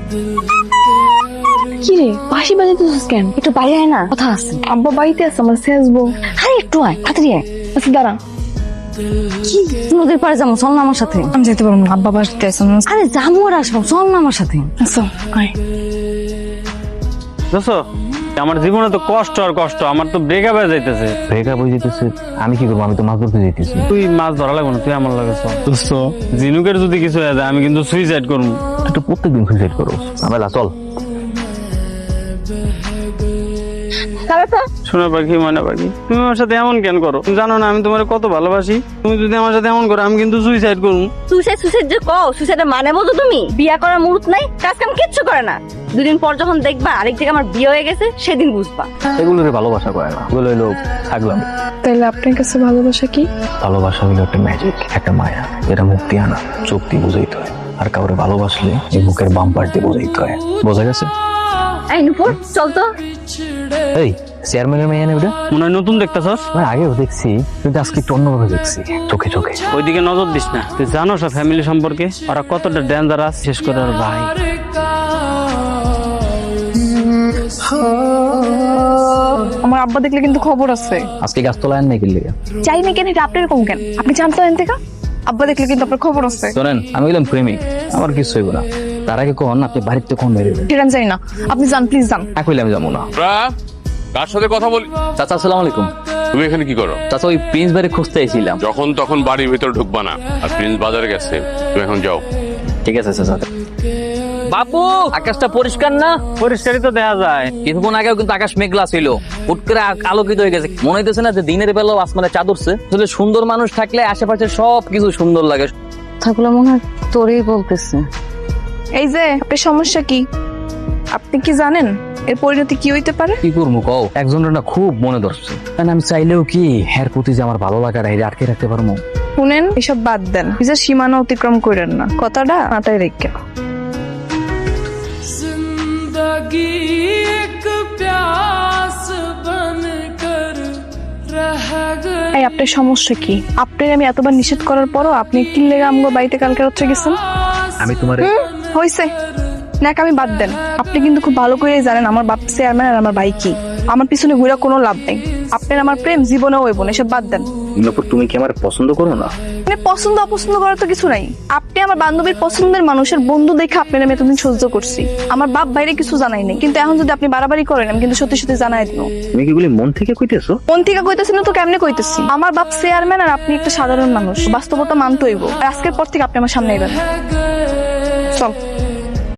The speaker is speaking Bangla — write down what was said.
কি রে বাঁশি বাজাইতেছিস কেন? একটু বাইরে আয় না, কথা আছে। আব্বা বাড়িতে আছে, আমার শেষবো। আরে একটু আয়, তাড়াতাড়ি আয়। আচ্ছা দাঁড়া, কি নদীর পাড়ে যাবো, চল না আমার সাথে। আমি যেতে পারবো না, আব্বা বাড়িতে আছে। আরে যাবো আর আসবো, চল না আমার সাথে। আচ্ছা আয়। বুঝছো, আমার জীবনে তো কষ্ট আর কষ্ট, আমার তো ব্রেকআপ হয়ে যাইতেছে। ব্রেকআপ হয়ে যেতেছে, আমি কি করবো? আমি তো মাছ ধরতে যেতেছি। তুই মাছ ধরা লাগবে না, তুই আমার লাগে চল। জিনুকের যদি কিছু হয়ে যায় আমি কিন্তু সুইসাইড করবো। তুই তো প্রত্যেকদিন সুইসাইড করো। আমেলা চল। শোনা পাখি, ময়না পাখি, তুমি আমার সাথে এমন কেন করো? তুমি জানো না আমি তোমার কত ভালোবাসি। তুমি যদি আমার সাথে এমন করো আমি কিন্তু সুইসাইড করবো। সুইসাইড যে কও, সুইসাইডের মানে বলতো তুমি? বিয়া করার মুহূর্ত নাই, কাজ কাম কিচ্ছু করে না। দুদিন পর যখন দেখবা আরেক জায়গায় আমার বিয়ে হয়ে গেছে, সেদিন বুঝবা। এগুলোরে ভালোবাসা করে না, এগুলো হইলো থাকলাম। তাইলে আপনার কাছে ভালোবাসা কি? ভালোবাসা হইলো একটা ম্যাজিক, একটা মায়া, এটা মুক্তি আনা, চোখ দিয়ে বুঝাইতে হয়। আর কাউরে ভালোবাসলে এই বুকের বাম পাশ দিয়ে বুঝাইতে হয়। বোঝা গেছে? এই নুপুর, চল তো। এই চেয়ারম্যানের মেয়ে না ওটা? মনে হয় নতুন দেখতেছস। আমি আগেও দেখছি, কিন্তু আজকে একটু অন্যভাবে দেখছি, চোখে চোখে। ওইদিকে নজর দিস না। তুই জানো সব ফ্যামিলি সম্পর্কে ওরা কতটা ডেঞ্জারাস, শেষ করে ওর ভাই। আমার আব্বা দেখলে কিন্তু খবর আছে। আজকে গাছতলা আন নাকি লেগে? চাই না কেন, এটা আপনি এরকম কেন? আপনি জানতো এন থেকে? আব্বা দেখলে কিন্তু আপনার খবর আছে। শোনেন, আমি বললাম প্রেমিক, আমার কিছু হইব না। তার আগে কখন আপনি বাড়িতে কখন বেরোবেন? সেটা আমি জানি না, আপনি যান, প্লিজ যান। না কইলে আমি যাবো না। কার সাথে কথা বলি? চাচা আসসালামু আলাইকুম। তুমি এখানে কি করো? চাচা ওই প্রিন্স বাড়ি খুঁজতে এসেছিলাম। যখন তখন বাড়ির ভিতর ঢুকবা না। আর প্রিন্স বাজারে গেছে, তুমি এখন যাও। ঠিক আছে চাচা। বাপু, আকাশটা পরিষ্কার না? পরিষ্কারই তো দেখা যায়। কিছুক্ষণ আগেও কিন্তু আকাশ মেঘলা ছিল, হুট করে আলোকিত হয়ে গেছে। মনে হইতেছে না যে দিনের বেলাও আসমানে চাঁদ উঠছে? আসলে সুন্দর মানুষ থাকলে আশেপাশে সব কিছু সুন্দর লাগে। থাকলে মনে হয় তোরই বলতেছে। এই যে আপনার সমস্যা কি, আপনি কি জানেন এর পরিণতি কি হইতে পারে? কি করবো কও? একজনের না খুব মনে ধরছে, কারণ আমি চাইলেও কি এর প্রতি যে আমার ভালো লাগার এটা আটকে রাখতে পারবো? শুনেন, এসব বাদ দেন, নিজের সীমানা অতিক্রম করেন না, কথাটা মাথায় রেখে। এই আপনার সমস্যা কি? আপনার আমি এতবার নিষেধ করার পরও আপনি কি লেগে আমগো বাড়িতে কালকে রাত্রে গেছেন? আমি তোমার হইছে নাক, আমি বাদ দেন। আপনি কিন্তু খুব ভালো করে জানেন আমার বাপ চেয়ারম্যান আর আমার ভাই কি। আমার পিছনে ঘুরে কোনো লাভ নেই। আপনার আমার প্রেম জীবনেও হইব না, এসব বাদ দেন। তুমি কি আমার পছন্দ করো না? মানে পছন্দ অপছন্দ করার তো কিছু নাই। আপনি আমার বান্ধবীর পছন্দের মানুষের বন্ধু দেখে আপনার আমি এতদিন সহ্য করছি। আমার বাপ বাইরে কিছু জানাই নাই, কিন্তু এখন যদি আপনি বাড়াবাড়ি করেন আমি কিন্তু সত্যি সত্যি জানাই দিব। তুমি কি গুলি মন থেকে কইতেছো? মন থেকে কইতেছি না তো কেমনে কইতেছি? আমার বাপ চেয়ারম্যান আর আপনি একটা সাধারণ মানুষ, বাস্তবতা মানতে হইব। আর আজকের পর থেকে আপনি আমার সামনে আইবেন। চল।